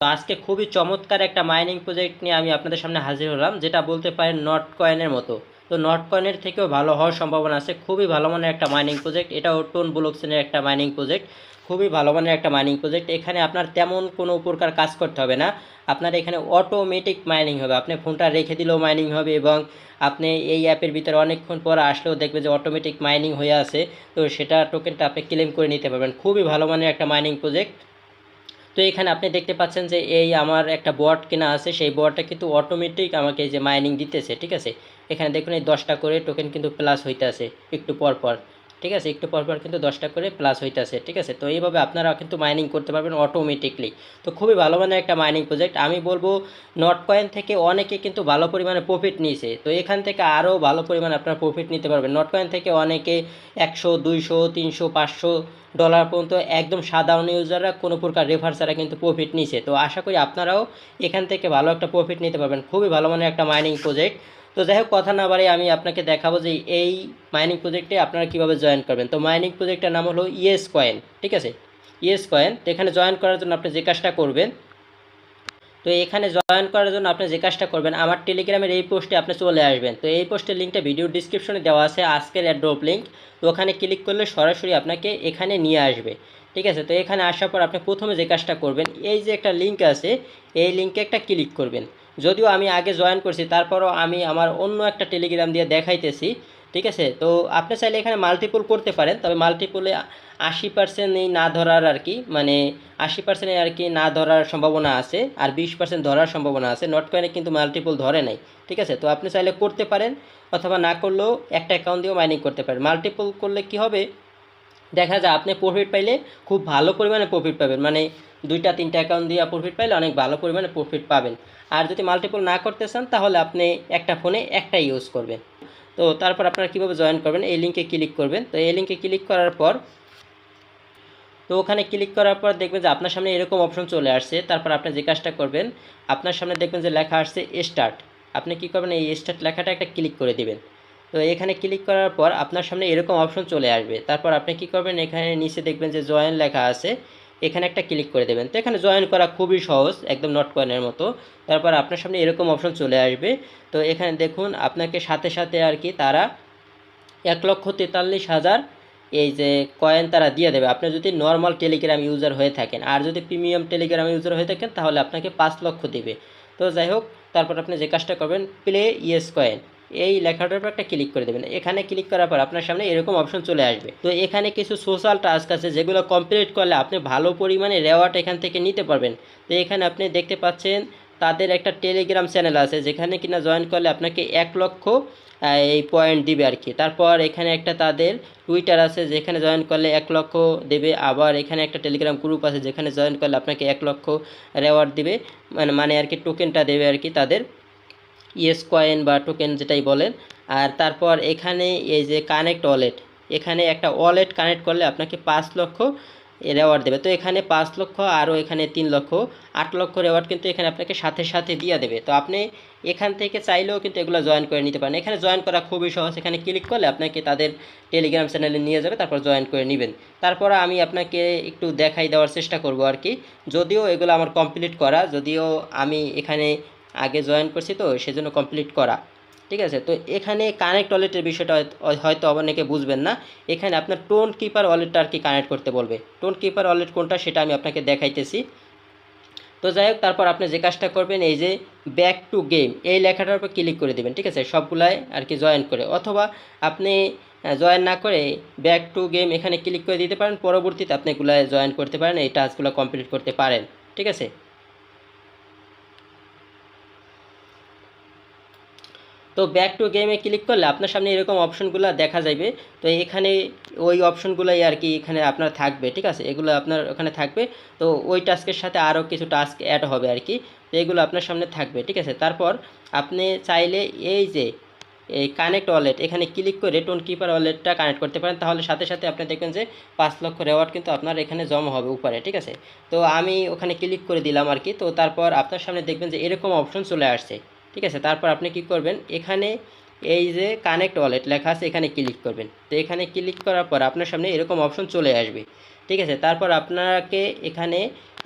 তো আজকে খুবই চমৎকার একটা মাইনিং প্রজেক্ট নিয়ে আমি আপনাদের সামনে হাজির হলাম, যেটা বলতে পারেন নট কয়েনের মতো। তো নট কয়েনের থেকেও ভালো হওয়ার সম্ভাবনা আছে। খুবই ভালো মানের একটা মাইনিং প্রজেক্ট, এটাও টোন ব্লকচেনের একটা মাইনিং প্রজেক্ট। খুবই ভালো মানের একটা মাইনিং প্রজেক্ট। এখানে আপনার তেমন কোনো প্রকার কাজ করতে হবে না, আপনার এখানে অটোমেটিক মাইনিং হবে। আপনি ফোনটা রেখে দিলেও মাইনিং হবে, এবং আপনি এই অ্যাপের ভিতরে অনেকক্ষণ পর আসলেও দেখবেন যে অটোমেটিক মাইনিং হয়ে আছে। তো সেটা টোকেনটা আপনি ক্লেম করে নিতে পারবেন। খুবই ভালো মানের একটা মাইনিং প্রজেক্ট। তো এখানে আপনি দেখতে পাচ্ছেন যে এই আমার একটা বট কেনা আছে, সেই বটটা কিন্তু অটোমেটিক আমাকে এই যে মাইনিং দিতেছে, ঠিক আছে। এখানে দেখুন এই 10টা করে টোকেন কিন্তু প্লাস হইতে আছে একটু পর পর, ঠিক আছে। একটু পর পর কিন্তু 10টা করে প্লাস হইতে আছে, ঠিক আছে। তো এইভাবে আপনারা কিন্তু মাইনিং করতে পারবেন অটোমেটিকলি। তো খুবই ভালো মানের একটা মাইনিং প্রজেক্ট। আমি বলবো নট কয়েন থেকে অনেকে কিন্তু ভালো পরিমাণে প্রফিট নিয়েছে, তো এখান থেকে আরও ভালো পরিমাণে আপনারা প্রফিট নিতে পারবেন। নট কয়েন থেকে অনেকে 100, 200, 300, $500 পর্যন্ত একদম সাধারণ ইউজাররা কোনো প্রকার রেফার ছাড়া কিন্তু প্রফিট নিছে। তো আশা করি আপনারাও এখান থেকে ভালো একটা প্রফিট নিতে পারবেন। খুবই ভালো মানের একটা মাইনিং প্রজেক্ট। তো যাই হোক, কথা না বাড়িয়ে আমি আপনাকে দেখাবো যে এই মাইনিং প্রজেক্টে আপনারা কীভাবে জয়েন করবেন। তো মাইনিং প্রজেক্টটার নাম হলো ইয়েস কয়েন, ঠিক আছে, ইয়েস কয়েন। তো এখানে জয়েন করার জন্য আপনি যে কাজটা করবেন, তো এখানে জয়েন করার জন্য আপনি যে কাজটা করবেন, আমার টেলিগ্রামের এই পোস্টে আপনি চলে আসবেন। তো এই পোস্টের লিঙ্কটা ভিডিও ডিসক্রিপশনে দেওয়া আছে, আজকের অ্যাড্রপ লিঙ্ক। তো ওখানে ক্লিক করলে সরাসরি আপনাকে এখানে নিয়ে আসবে, ঠিক আছে। তো এখানে আসার পর আপনি প্রথমে যে কাজটা করবেন, এই যে একটা লিঙ্ক আছে, এই লিঙ্কে একটা ক্লিক করবেন। যদিও আমি আগে জয়েন করছি, তারপরও আমি আমার অন্য একটা টেলিগ্রাম দিয়ে দেখাইতেছি, ঠিক আছে। তো আপনি চাইলে এখানে মাল্টিপল করতে পারেন, তবে মাল্টিপলে 80% না ধরার আর কি, মানে 80% আর কি না ধরার সম্ভাবনা আছে, আর 20% ধরার সম্ভাবনা আছে। নট কয়েনে কিন্তু মাল্টিপল ধরে নাই, ঠিক আছে। তো আপনি চাইলে করতে পারেন, অথবা না করলেও একটা অ্যাকাউন্ট দিয়েও মাইনিং করতে পারেন। মাল্টিপল করলে কি হবে, দেখা যায় আপনি প্রফিট পাইলে খুব ভালো পরিমাণে প্রফিট পাবেন, মানে 2টা 3টা অ্যাকাউন্ট দিয়ে প্রফিট পাইলে অনেক ভালো পরিমাণে প্রফিট পাবেন। আর যদি মাল্টিপল না করতে চান, তাহলে আপনি একটা ফোনে একটাই ইউজ করবেন। তো তারপর আপনারা কীভাবে জয়েন করবেন, এই লিঙ্কে ক্লিক করবেন। তো এই লিঙ্কে ক্লিক করার পর, তো ওখানে ক্লিক করার পর দেখবেন যে আপনার সামনে এরকম অপশন চলে আসছে। তারপর আপনি যে কাজটা করবেন, আপনার সামনে দেখবেন যে লেখা আসছে স্টার্ট। আপনি কী করবেন, এই স্টার্ট লেখাটা একটা ক্লিক করে দিবেন। তো এখানে ক্লিক করার পর আপনার সামনে এরকম অপশন চলে আসবে। তারপর আপনি কী করবেন, এখানে নিচে দেখবেন যে জয়েন লেখা আছে, এখানে একটা ক্লিক করে দেবেন। তো এখানে জয়েন করা খুবই সহজ, একদম নট কয়েনের মতো। তারপর আপনার সামনে এরকম অপশন চলে আসবে। তো এখানে দেখুন আপনাকে সাথে সাথে আর কি তারা 1,43,000 এই যে কয়েন তারা দিয়ে দেবে, আপনি যদি নর্মাল টেলিগ্রাম ইউজার হয়ে থাকেন। আর যদি প্রিমিয়াম টেলিগ্রাম ইউজার হয়ে থাকেন, তাহলে আপনাকে 5 লক্ষ দেবে। তো যাই হোক, তারপর আপনি যে কাজটা করবেন, প্লে ইয়েস কয়েন, এই লেখাটার উপর একটা ক্লিক করে দেবেন। এখানে ক্লিক করার পর আপনার সামনে এরকম অপশন চলে আসবে। তো এখানে কিছু সোশ্যাল টাস্ক আছে, যেগুলো কমপ্লিট করলে আপনি ভালো পরিমাণে রেওয়ার্ড এখান থেকে নিতে পারবেন। তো এখানে আপনি দেখতে পাচ্ছেন তাদের একটা টেলিগ্রাম চ্যানেল আছে, যেখানে কিনা জয়েন করলে আপনাকে 1 লক্ষ এই পয়েন্ট দিবে আর কি। তারপর এখানে একটা তাদের টুইটার আছে, যেখানে জয়েন করলে 1 লক্ষ দেবে। আবার এখানে একটা টেলিগ্রাম গ্রুপ আছে, যেখানে জয়েন করলে আপনাকে 1 লক্ষ রেওয়ার্ড দিবে, মানে আর কি টোকেনটা দেবে আর কি, তাদের ইয়েস কয়েন বা টোকেন যেটাই বলেন। আর তারপর এখানে এই যে কানেক্ট ওয়ালেট, এখানে একটা ওয়ালেট কানেক্ট করলে আপনাকে 5 লক্ষ রেওয়ার্ড দেবে। তো এখানে 5 লক্ষ, আরও এখানে 3 লক্ষ, 8 লক্ষ রেওয়ার্ড কিন্তু এখানে আপনাকে সাথে সাথে দিয়ে দেবে। তো আপনি এখান থেকে চাইলেও কিন্তু এগুলো জয়েন করে নিতে পারেন। এখানে জয়েন করা খুবই সহজ, এখানে ক্লিক করলে আপনাকে তাদের টেলিগ্রাম চ্যানেলে নিয়ে যাবে, তারপর জয়েন করে নেবেন। তারপর আমি আপনাকে একটু দেখাই দেওয়ার চেষ্টা করব আর কি, যদিও এগুলো আমার কমপ্লিট করা, যদিও আমি এখানে আগে জয়েন করছি, তো সেজন্য কমপ্লিট করা, ঠিক আছে। তো এখানে কানেক্ট ওয়ালেটের বিষয়টা হয়তো অনেকে বুঝবেন না। এখানে আপনার টোন কিপার ওয়ালেটটা আর কি কানেক্ট করতে বলবে। টোন কিপার ওয়ালেট কোনটা সেটা আমি আপনাকে দেখাইতেছি। তো যাই হোক, তারপর আপনি যে কাজটা করবেন, এই যে ব্যাক টু গেম এই লেখাটার উপর ক্লিক করে দেবেন, ঠিক আছে, সবগুলাই আর কি জয়েন করে। অথবা আপনি জয়েন না করে ব্যাক টু গেম এখানে ক্লিক করে দিতে পারেন, পরবর্তীতে আপনি এগুলায় জয়েন করতে পারেন, এই টাস্কগুলো কমপ্লিট করতে পারেন, ঠিক আছে। তো ব্যাক টু গেমে ক্লিক করলে আপনার সামনে এরকম অপশনগুলো দেখা যাবে। তো এখানে ওই অপশনগুলোই আর কি এখানে আপনার থাকবে, ঠিক আছে, এগুলো আপনার ওখানে থাকবে। তো ওই টাস্কের সাথে আরও কিছু টাস্ক অ্যাড হবে আর কি, তো এগুলো আপনার সামনে থাকবে, ঠিক আছে। তারপর আপনি চাইলে এই যে এই কানেক্ট ওয়ালেট এখানে ক্লিক করে টোন কিপার ওয়ালেটটা কানেক্ট করতে পারেন, তাহলে সাথে সাথে আপনি দেখবেন যে 5 লক্ষ রেওয়ার্ড কিন্তু আপনার এখানে জমা হবে উপরে, ঠিক আছে। তো আমি ওখানে ক্লিক করে দিলাম আর কি। তো তারপর আপনার সামনে দেখবেন যে এরকম অপশন চলে আসছে, ঠিক আছে। তারপর আপনি কি করবেন, এখানে এই যে কানেক্ট ওয়ালেট লেখা আছে, এখানে ক্লিক করবেন। তো এখানে ক্লিক করার পর আপনার সামনে এরকম অপশন চলে আসবে। ঠিক আছে। তারপর আপনাকে এখানে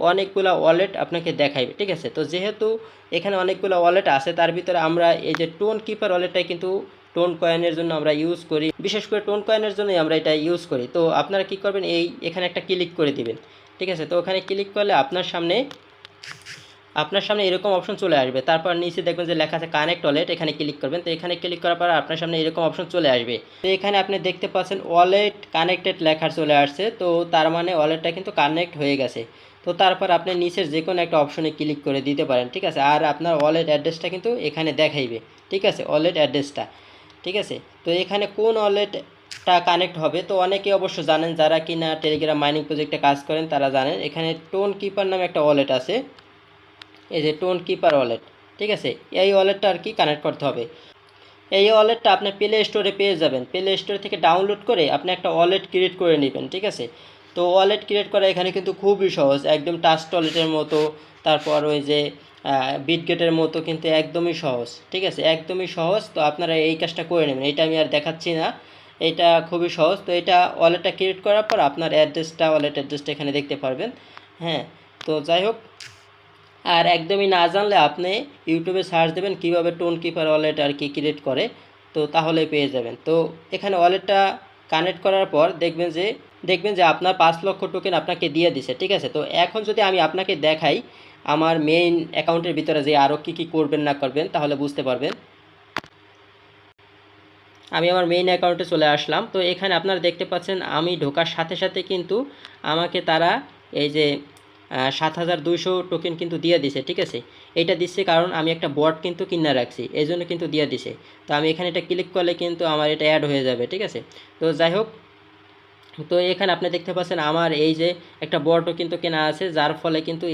অনেকগুলো ওয়ালেট আপনাকে দেখাইবে, ঠিক আছে। তো যেহেতু এখানে অনেকগুলো ওয়ালেট আছে, তার ভিতরে আমরা এই যে টোন কিপার ওয়ালেটটাই কিন্তু টোন কয়েনের জন্য আমরা ইউজ করি, বিশেষ করে টোন কয়েনের জন্যই আমরা এটা ইউজ করি। তো আপনারা কি করবেন, এখানে একটা ক্লিক করে দিবেন, ঠিক আছে। তো ওখানে ক্লিক করলে আপনার সামনে এরকম অপশন চলে আসবে। তারপর নিচে দেখবেন যে লেখা আছে কানেক্ট ওয়ালেট, এখানে ক্লিক করবেন। তো এখানে ক্লিক করার পর আপনার সামনে এরকম অপশন চলে আসবে। তো এখানে আপনি দেখতে পাচ্ছেন ওয়ালেট কানেক্টেড লেখা চলে আসছে। তো তার মানে ওয়ালেটটা কিন্তু কানেক্ট হয়ে গেছে। তো তারপর আপনি নিচের যে কোনো একটা অপশনে ক্লিক করে দিতে পারেন, ঠিক আছে। আর আপনার ওয়ালেট অ্যাড্রেসটা কিন্তু এখানে দেখাইবে, ঠিক আছে, ওয়ালেট অ্যাড্রেসটা, ঠিক আছে। তো এখানে কোন ওয়ালেটটা কানেক্ট হবে, তো অনেকে অবশ্য জানেন, যারা কিনা টেলিগ্রাম মাইনিং প্রজেক্টে কাজ করেন তারা জানেন। এখানে টোন কিপার নামে একটা ওয়ালেট আছে, এই যে টোন কিপার ওয়ালেট, ঠিক আছে। এই ওয়ালেটটা আর কি কানেক্ট করতে হবে। এই ওয়ালেটটা আপনি প্লে স্টোরে পেয়ে যাবেন। প্লে স্টোর থেকে ডাউনলোড করে আপনি একটা ওয়ালেট ক্রিয়েট করে নেবেন, ঠিক আছে। তো ওয়ালেট ক্রিয়েট করা এখানে কিন্তু খুবই সহজ, একদম টাচ ওয়ালেটের মতো। তারপর ওই যে বিটগেটের মতো কিন্তু একদমই সহজ, ঠিক আছে, একদমই সহজ। তো আপনারা এই কাজটা করে নেবেন, এটা আমি আর দেখাচ্ছি না, এটা খুবই সহজ। তো এটা ওয়ালেটটা ক্রিয়েট করার পর আপনার ওয়ালেট অ্যাড্রেসটা এখানে দেখতে পারবেন। হ্যাঁ, তো যাই হোক, আর একদমই না জানলে আপনি ইউটিউবে সার্চ দেবেন কীভাবে টোন কিপার ওয়ালেট আর কি ক্রিয়েট করে, তো তাহলে পেয়ে যাবেন। তো এখানে ওয়ালেটটা কানেক্ট করার পর দেখবেন যে আপনার 5 লক্ষ টোকেন আপনাকে দিয়ে দিছে, ঠিক আছে। তো এখন যদি আমি আপনাকে দেখাই আমার মেইন অ্যাকাউন্টের ভিতরে যে আরও কী করবেন না করবেন, তাহলে বুঝতে পারবেন। আমি আমার মেইন অ্যাকাউন্টে চলে আসলাম। তো এখানে আপনারা দেখতে পাচ্ছেন আমি ঢোকার সাথে সাথে কিন্তু আমাকে তারা এই যে 7200 টোকেন কিন্তু দিয়ে দিছে, ঠিক আছে। এটা দিচ্ছে কারণ আমি একটা বট কিন্তু কিনে রাখছি, এই জন্য কিন্তু দিয়ে দিছে। তো আমি এখানে এটা ক্লিক করলে কিন্তু আমার এটা অ্যাড হয়ে যাবে, ঠিক আছে। তো যাই হোক, তো এখানে আপনি দেখতে পাচ্ছেন আমার এই যে একটা বটও কিন্তু কেনা আছে, যার ফলে কিন্তু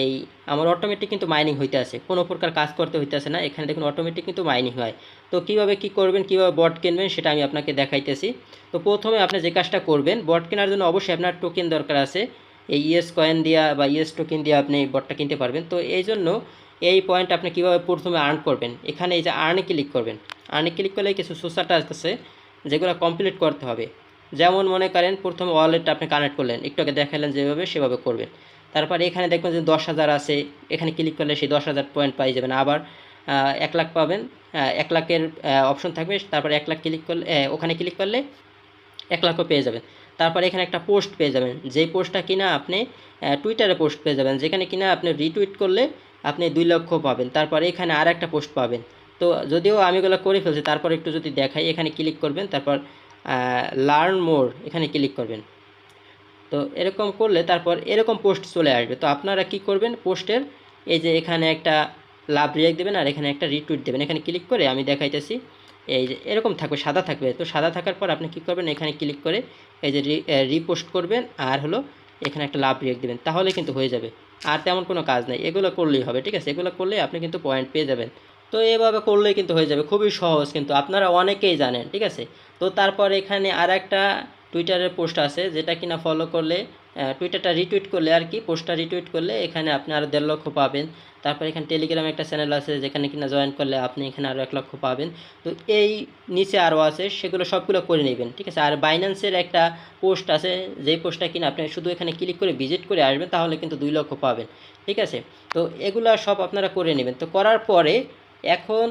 এই আমার অটোমেটিক কিন্তু মাইনিং হইতে আছে, কোনো প্রকার কাজ করতে হইতেছে না। এখানে দেখুন অটোমেটিক কিন্তু মাইনিং হয়। তো কীভাবে কী করবেন, কীভাবে বট কিনবেন সেটা আমি আপনাকে দেখাইতেছি। তো প্রথমে আপনি যে কাজটা করবেন, বট কেনার জন্য অবশ্যই আপনার টোকেন দরকার আছে। এই ইএস কয়েন দিয়া বা ইএস টোকেন দিয়ে আপনি বটটা কিনতে পারবেন। তো এই জন্য এই পয়েন্ট আপনি কীভাবে প্রথমে আর্ন করবেন, এখানে এই যে আর্নে ক্লিক করবেন। আর্নে ক্লিক করলে কিছু সোশ্যাল টাস্ক আছে যেগুলো কমপ্লিট করতে হবে। যেমন মনে করেন প্রথমে ওয়ালেটটা আপনি কানেক্ট করলেন, একটু আগে দেখালেন যেভাবে সেভাবে করবেন। তারপর এখানে দেখবেন যে 10,000 আছে, এখানে ক্লিক করলে সেই 10,000 পয়েন্ট পাই যাবেন। আবার 1 লাখ পাবেন, 1 লাখের অপশন থাকবে। তারপর 1 লাখ ক্লিক করলে ওখানে ক্লিক করলে 1 লাখও পেয়ে যাবেন। তারপর এখানে একটা পোস্ট পেয়ে যাবেন, যেই পোস্টটা কিনা আপনি টুইটারে পোস্ট পেয়ে যাবেন, যেখানে কিনা আপনি রিটুইট করলে আপনি 2 লক্ষ পাবেন। তারপর এখানে আর একটা পোস্ট পাবেন। তো যদিও আমি এগুলো করে ফেলছি, তারপর একটু যদি দেখাই, এখানে ক্লিক করবেন। তারপর লার্ন মোর এখানে ক্লিক করবেন। তো এরকম করলে তারপর এরকম পোস্ট চলে আসবে। তো আপনারা কি করবেন, পোস্টের এই যে এখানে একটা লাভ রিয়াক্ট দেবেন আর এখানে একটা রিটুইট দেবেন। এখানে ক্লিক করে আমি দেখাইতেছি, এই যে এরকম থাকবে, সাদা থাকবে। তো সাদা থাকার পর আপনি কী করবেন, এখানে ক্লিক করে এই যে রিপোস্ট করবেন আর হলো এখানে একটা লাভ রিয়াক্ট দেবেন, তাহলে কিন্তু হয়ে যাবে। আর তেমন কোনো কাজ নেই, এগুলো করলেই হবে, ঠিক আছে। এগুলো করলে আপনি কিন্তু পয়েন্ট পেয়ে যাবেন। তো এভাবে করলেই কিন্তু হয়ে যাবে, খুবই সহজ, কিন্তু আপনারা অনেকেই জানেন, ঠিক আছে। তো তারপর এখানে আর একটা টুইটারের পোস্ট আছে, যেটা কিনা ফলো করলে টুইটারটা রিটুইট করলে আর কি, পোস্টটা রিটুইট করলে এখানে আপনি আরও 1.5 লক্ষ পাবেন। তারপর এখানে টেলিগ্রামে একটা চ্যানেল আছে, যেখানে কিনা জয়েন করলে আপনি এখানে আরও 1 লক্ষ পাবেন। তো এই নিচে আরও আছে, সেগুলো সবগুলো করে নেবেন, ঠিক আছে। আর বাইন্যান্সের একটা পোস্ট আছে, যেই পোস্টটা কিনা আপনি শুধু এখানে ক্লিক করে ভিজিট করে আসবেন, তাহলে কিন্তু 2 লক্ষ পাবেন, ঠিক আছে। তো এগুলো সব আপনারা করে নেবেন। তো করার পরে এখন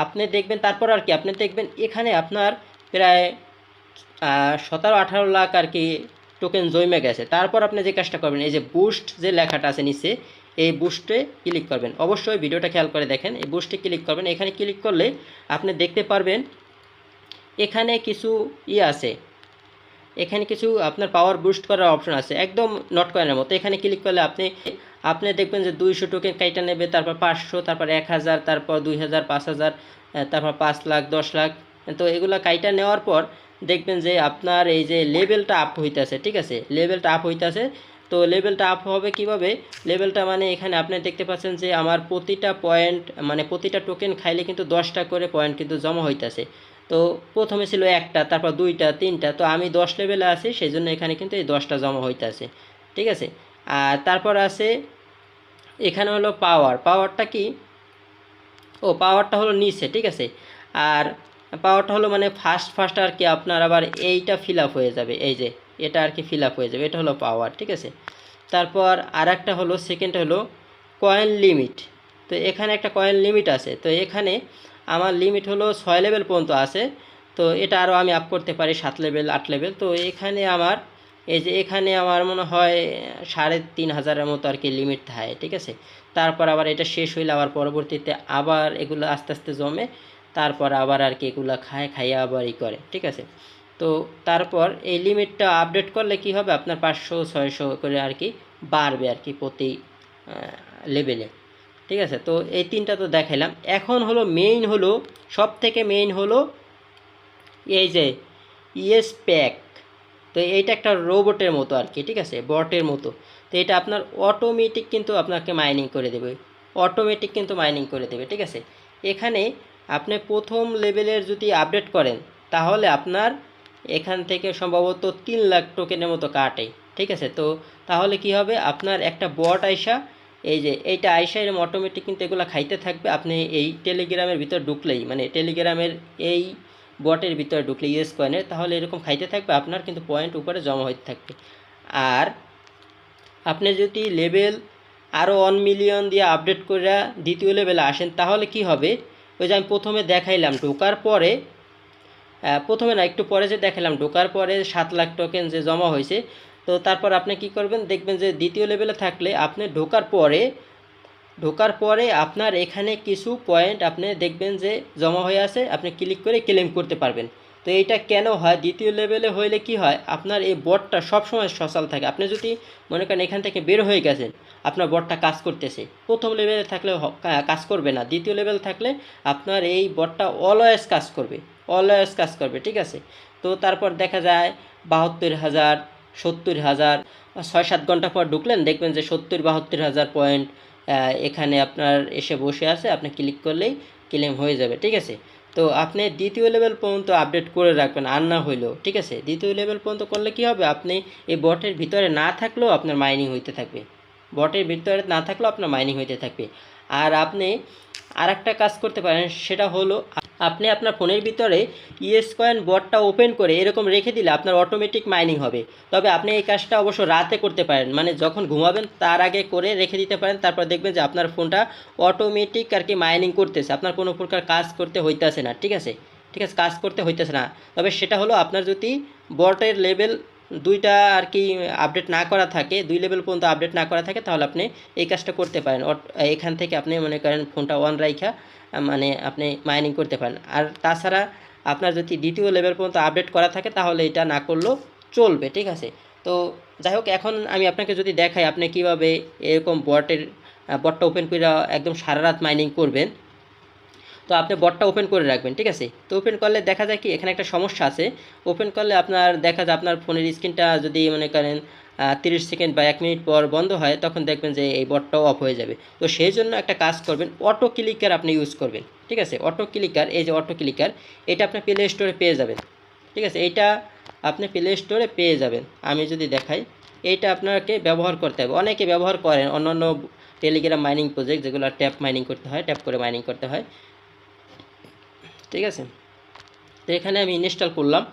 আপনি দেখবেন, তারপর আর কি আপনি দেখবেন এখানে আপনার প্রায় 17-18 লাখ আর কি টোকেন জমে গেছে। তারপর আপনি যে কাজটা করবেন, এই যে বুস্ট যে লেখাটা আছে নিচে, এই বুস্টে ক্লিক করবেন। অবশ্যই ভিডিওটা খেয়াল করে দেখেন, এই বুস্টে ক্লিক করবেন। এখানে ক্লিক করলে আপনি দেখতে পারবেন এখানে কিছু আছে, এখানে কিছু আপনার পাওয়ার বুস্ট করার অপশন আছে, একদম নট কয়েনের মতো। এখানে ক্লিক করলে আপনি দেখবেন যে 200 টোকেন কাইটা নেবে, তারপর 500, তারপর 1000, তারপর 2000, 5000, তারপর 5 লাখ, 10 লাখ। তো এগুলো কাইটা নেওয়ার পর দেখবেন যে আপনার এই যে লেভেলটা আপ হইতেছে, ঠিক আছে, লেভেলটা আপ হইতেছে। তো লেভেলটা আপ হবে কিভাবে, লেভেলটা মানে এখানে আপনি দেখতে পাচ্ছেন যে আমার প্রতিটা পয়েন্ট, মানে প্রতিটা টোকেন খাইলে কিন্তু 10টা করে পয়েন্ট কিন্তু জমা হইতেছে। তো প্রথমে ছিল 1টা, তারপর 2টা, 3টা। তো আমি 10 লেভেলে আছি, সেই জন্য এখানে কিন্তু এই 10টা জমা হইতেছে, ঠিক আছে। আর তারপর আছে এখানে হলো পাওয়ারটা কি, পাওয়ারটা হলো নিচে, ঠিক আছে। আর পাওয়ারটা হলো মানে ফার্স্ট আর কি আপনার আবার এইটা ফিল আপ হয়ে যাবে, এই যে এটা আর কি ফিল আপ হয়ে যাবে। এটা হলো পাওয়ার, ঠিক আছে। তারপর আর একটা হলো সেকেন্ড হলো কয়েন লিমিট। তো এখানে একটা কয়েন লিমিট আছে, তো এখানে আমার লিমিট হলো 6 লেভেল পর্যন্ত আছে। তো এটা আরও আমি আপ করতে পারি 7 লেভেল 8 লেভেল। তো এখানে আমার এই যে এখানে আমার মনে হয় 3500-এর মতো আর কি লিমিট থাকে, ঠিক আছে। তারপর আবার এটা শেষ হইলে আবার পরবর্তীতে আবার এগুলো আস্তে আস্তে জমে, তারপর আবার আর কি এগুলো খাইয়ে আবার করে, ঠিক আছে। তো তারপর এই লিমিটটা আপডেট করলে কি হবে, আপনার 500-600 করে আর কি বাড়বে আর কি প্রতি লেভেলে, ঠিক আছে। তো এই তিনটা তো দেখাইলাম। এখন হলো মেইন হলো সব থেকে মেইন হলো এই যে ইএস প্যাক। তো এইটা একটা রোবটের মতো আর কি, ঠিক আছে, বটের মতো। তো এটা আপনার অটোমেটিক কিন্তু আপনাকে মাইনিং করে দেবে, অটোমেটিক কিন্তু মাইনিং করে দেবে, ঠিক আছে। এখানে আপনি প্রথম লেভেলের যদি আপডেট করেন তাহলে আপনার এখান থেকে সম্ভবত 3 লাখ টোকেনের মতো কাটে, ঠিক আছে। তো তাহলে কি হবে, আপনার একটা বট আইসা এই যে এইটা আইসা এরকম অটোমেটিক কিন্তু এগুলো খাইতে থাকবে। আপনি এই টেলিগ্রামের ভিতর ঢুকলেই, মানে টেলিগ্রামের এই বটের ভিতরে ঢুকলে ইউএস কয়েনের, তাহলে এরকম খাইতে থাকবে, আপনার কিন্তু পয়েন্ট উপরে জমা হইতে থাকবে। আর আপনি যদি লেভেল আরও 1 মিলিয়ন দিয়ে আপডেট করে দ্বিতীয় লেভেলে আসেন তাহলে কি হবে, ওই যে আমি প্রথমে দেখাইলাম ঢোকার পরে, প্রথমে না একটু পরে যে দেখালাম ঢোকার পরে 7 লাখ টোকেন যে জমা হয়েছে। তো তারপর আপনি কি করবেন, দেখবেন যে দ্বিতীয় লেভেলে থাকলে আপনি ঢোকার পরে আপনার এখানে কিছু পয়েন্ট আপনি দেখবেন যে জমা হয়ে আছে, আপনি ক্লিক করে ক্লেম করতে পারবেন। তো এইটা কেন হয়, দ্বিতীয় লেভেলে হইলে কি হয়, আপনার এই বটটা সবসময় সচল থাকে। আপনি যদি মনে করেন এখান থেকে বের হয়ে গেছেন, আপনার বটটা কাজ করতেছে, প্রথম লেভেলে থাকলে কাজ করবে না, দ্বিতীয় লেভেল থাকলে আপনার এই বটটা অলওয়েজ কাজ করবে, অলওয়েজ কাজ করবে, ঠিক আছে। তো তারপর দেখা যায় 72,000, 70,000, 6-7 ঘন্টা পর ঢুকলেন, দেখবেন যে 70-72,000 পয়েন্ট এখানে আপনার এসে বসে আছে, আপনি ক্লিক করলেই ক্লেম হয়ে যাবে, ঠিক আছে। তো আপনি দ্বিতীয় লেভেল পর্যন্ত আপডেট করে রাখবেন, আর না হইলেও, ঠিক আছে। দ্বিতীয় লেভেল পর্যন্ত করলে কি হবে, আপনি এই বটের ভিতরে না থাকলেও আপনার মাইনিং হইতে থাকবে, বটের ভিতরে না থাকলেও আপনার মাইনিং হইতে থাকবে। আর আপনি আর একটা কাজ করতে পারেন, সেটা হলো আপনি আপনার ফোনের ভিতরে ইএস কয়েন বটটা ওপেন করে এরকম রেখে দিলে আপনার অটোমেটিক মাইনিং হবে। তবে আপনি এই কাজটা অবশ্য রাতে করতে পারেন, মানে যখন ঘুমাবেন তার আগে করে রেখে দিতে পারেন। তারপর দেখবেন যে আপনার ফোনটা অটোমেটিক আর কি মাইনিং করতেছে, আপনার কোনো প্রকার কাজ করতে হইতেছে না, ঠিক আছে, ঠিক আছে, কাজ করতে হইতেছে না। তবে সেটা হলো আপনার যদি বটের লেভেল 2টা আর কি আপডেট না করা থাকে, 2 লেভেল পর্যন্ত আপডেট না করা থাকে, তাহলে আপনি এই কাজটা করতে পারেন। এখান থেকে আপনি মনে করেন ফোনটা অন রাইখা মানে আপনি মাইনিং করতে পারেন। আর তাছাড়া আপনার যদি দ্বিতীয় লেভেল পর্যন্ত আপডেট করা থাকে তাহলে এটা না করলেও চলবে, ঠিক আছে। তো যাই হোক, এখন আমি আপনাকে যদি দেখাই আপনি কিভাবে এরকম বটটা ওপেন করে একদম সারা রাত মাইনিং করবেন। তো আপনি বটটা ওপেন করে রাখবেন, ঠিক আছে। তো ওপেন করলে দেখা যায় কি, এখানে একটা সমস্যা আছে। ওপেন করলে আপনার দেখা যায় আপনার ফোনের স্ক্রিনটা যদি মনে করেন 30 সেকেন্ড বা 1 মিনিট পর বন্ধ হয়, তখন দেখবেন যে এই বটটাও অফ হয়ে যাবে। তো সেই জন্য একটা কাজ করবেন, অটো ক্লিকার আপনি ইউজ করবেন, ঠিক আছে। অটো ক্লিকার, এই যে অটো ক্লিকার, এটা আপনি প্লে স্টোরে পেয়ে যাবেন, ঠিক আছে। এইটা আপনি প্লে স্টোরে পেয়ে যাবেন। আমি যদি দেখাই, এইটা আপনাকে ব্যবহার করতে হবে, অনেকে ব্যবহার করেন অন্যান্য টেলিগ্রাম মাইনিং প্রজেক্ট, যেগুলো ট্যাপ মাইনিং করতে হয়, ট্যাপ করে মাইনিং করতে হয়, ঠিক আছে। তো এখানে আমি ইনস্টল করলাম।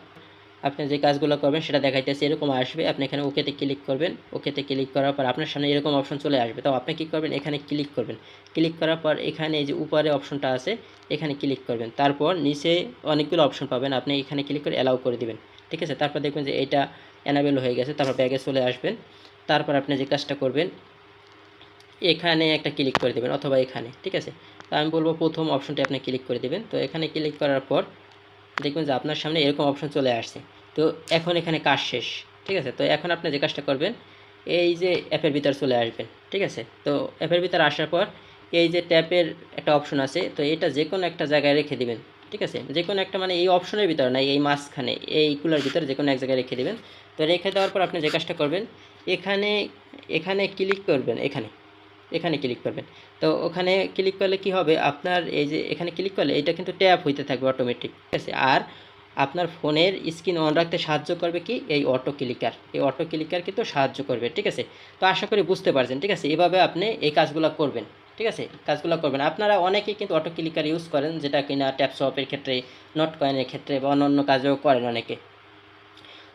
আপনি যে কাজগুলো করবেন সেটা দেখাইতেছে, এরকম আসবে। আপনি এখানে ওকেতে ক্লিক করবেন, ওকেতে ক্লিক করার পর আপনার সামনে এরকম অপশন চলে আসবে। তো আপনি কী করবেন, এখানে ক্লিক করবেন। ক্লিক করার পর এখানে এই যে উপরে অপশনটা আছে, এখানে ক্লিক করবেন। তারপর নিচে অনেকগুলো অপশন পাবেন, আপনি এখানে ক্লিক করে অ্যালাউ করে দিবেন, ঠিক আছে। তারপর দেখবেন যে এটা এনাবেল হয়ে গেছে। তারপর ব্যাগে চলে আসবেন। তারপর আপনি যে কাজটা করবেন, এখানে একটা ক্লিক করে দেবেন অথবা এখানে, ঠিক আছে। তো আমি বলবো প্রথম অপশনটি আপনি ক্লিক করে দেবেন। তো এখানে ক্লিক করার পর দেখবেন যে আপনার সামনে এরকম অপশন চলে আসছে। তো এখন এখানে কাজ শেষ, ঠিক আছে। তো এখন আপনি যে কাজটা করবেন, এই যে অ্যাপের ভিতর চলে আসবেন, ঠিক আছে। তো অ্যাপের ভিতর আসার পর এই যে ট্যাপের একটা অপশন আছে, তো এটা যে কোনো একটা জায়গায় রেখে দিবেন, ঠিক আছে। যে কোনো একটা, মানে এই অপশনের ভিতরে না, এই মাঝখানে এইগুলোর ভিতরে যে কোনো এক জায়গায় রেখে দেবেন। তো রেখে দেওয়ার পর আপনি যে কাজটা করবেন, এখানে এখানে ক্লিক করবেন, এখানে ক্লিক করবেন। তো ওখানে ক্লিক করলে কি হবে, আপনার এই যে এখানে ক্লিক করলে এটা কিন্তু ট্যাপ হইতে থাকবে অটোমেটিক, ঠিক আছে। আর আপনার ফোনের স্ক্রিন অন রাখতে সাহায্য করবে কি, এই অটো ক্লিকার, এই অটো ক্লিকার কিন্তু সাহায্য করবে, ঠিক আছে। তো আশা করি বুঝতে পারছেন, ঠিক আছে। এভাবে আপনি এই কাজগুলো করবেন, ঠিক আছে, কাজগুলো করবেন। আপনারা অনেকেই কিন্তু অটো ক্লিকার ইউজ করেন, যেটা কিনা ট্যাপ শপের ক্ষেত্রে, নট কয়েনের ক্ষেত্রে বা অন্য অন্য কাজেও করেন অনেকে।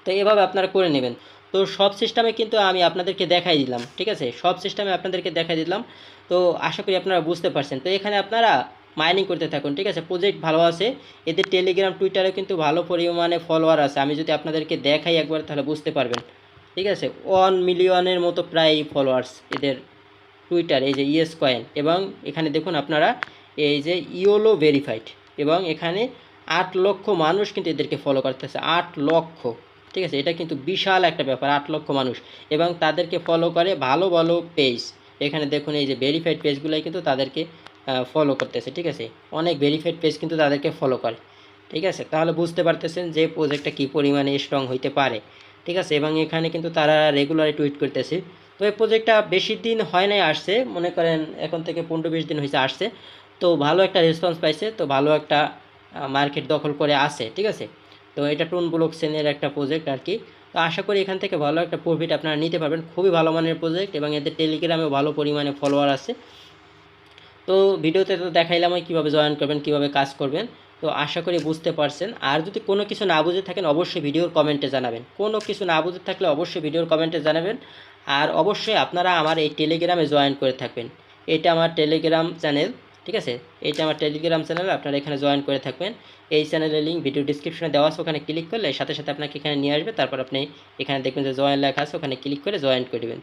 তো এভাবে আপনারা করে নেবেন। তো সব সিস্টেমে কিন্তু আমি আপনাদেরকে দেখাই দিলাম, ঠিক আছে, সব সিস্টেমে আপনাদেরকে দেখাই দিলাম। তো আশা করি আপনারা বুঝতে পারছেন। তো এখানে আপনারা মাইনিং করতে থাকুন, ঠিক আছে। প্রজেক্ট ভালো আছে, এদের টেলিগ্রাম টুইটারেও কিন্তু ভালো পরিমাণে ফলোয়ার আছে। আমি যদি আপনাদেরকে দেখাই একবার তাহলে বুঝতে পারবেন, ঠিক আছে। 1 মিলিয়নের মতো প্রায় ফলোয়ার্স এদের টুইটার, এই যে ইয়েস কয়েন, এবং এখানে দেখুন আপনারা এই যে ইওলো ভেরিফাইড, এবং এখানে 8 লক্ষ মানুষ কিন্তু এদেরকে ফলো করতেছে, 8 লক্ষ, ঠিক আছে। এটা কিন্তু বিশাল একটা ব্যাপার, 8 লক্ষ মানুষ, এবং তাদেরকে ফলো করে ভালো ভালো পেজ। এখানে দেখুন এই যে ভেরিফাইড পেজগুলোই কিন্তু তাদেরকে ফলো করতেছে, ঠিক আছে। অনেক ভেরিফাইড পেজ কিন্তু তাদেরকে ফলো করে, ঠিক আছে। তাহলে বুঝতে পারতেছেন যে প্রজেক্টটা কী পরিমাণে স্ট্রং হইতে পারে, ঠিক আছে। এবং এখানে কিন্তু তারা রেগুলারলি টুইট করতেছে। তো এই প্রজেক্টটা বেশি দিন হয় নাই আসছে, মনে করেন এখন থেকে 15-20 দিন হয়েছে আসছে। তো ভালো একটা রেসপন্স পাইছে, তো ভালো একটা মার্কেট দখল করে আছে, ঠিক আছে। তো এটা টোন ব্লকচেনের একটা প্রজেক্ট আর কি। তো আশা করি এখান থেকে ভালো একটা প্রফিট আপনারা নিতে পারবেন। খুবই ভালো মানের প্রজেক্ট, এবং এদের টেলিগ্রামেও ভালো পরিমাণে ফলোয়ার আছে। তো ভিডিওতে তো দেখাইলাম কীভাবে জয়েন করবেন, কীভাবে কাজ করবেন। তো আশা করি বুঝতে পারছেন। আর যদি কোনো কিছু না বুঝে থাকেন অবশ্যই ভিডিওর কমেন্টে জানাবেন, কোনো কিছু না বুঝে থাকলে অবশ্যই ভিডিওর কমেন্টে জানাবেন। আর অবশ্যই আপনারা আমার এই টেলিগ্রামে জয়েন করে থাকবেন। এটা আমার টেলিগ্রাম চ্যানেল, ঠিক আছে। এটা আমার টেলিগ্রাম চ্যানেল, আপনারা এখানে জয়েন করে থাকবেন। এই চ্যানেলের লিঙ্ক ভিডিও ডিসক্রিপশনে দেওয়া আছে, ওখানে ক্লিক করলে সাথে সাথে আপনাকে এখানে নিয়ে আসবে। তারপর আপনি এখানে দেখবেন যে জয়েন লেখা আছে, ওখানে ক্লিক করে জয়েন করে দেবেন।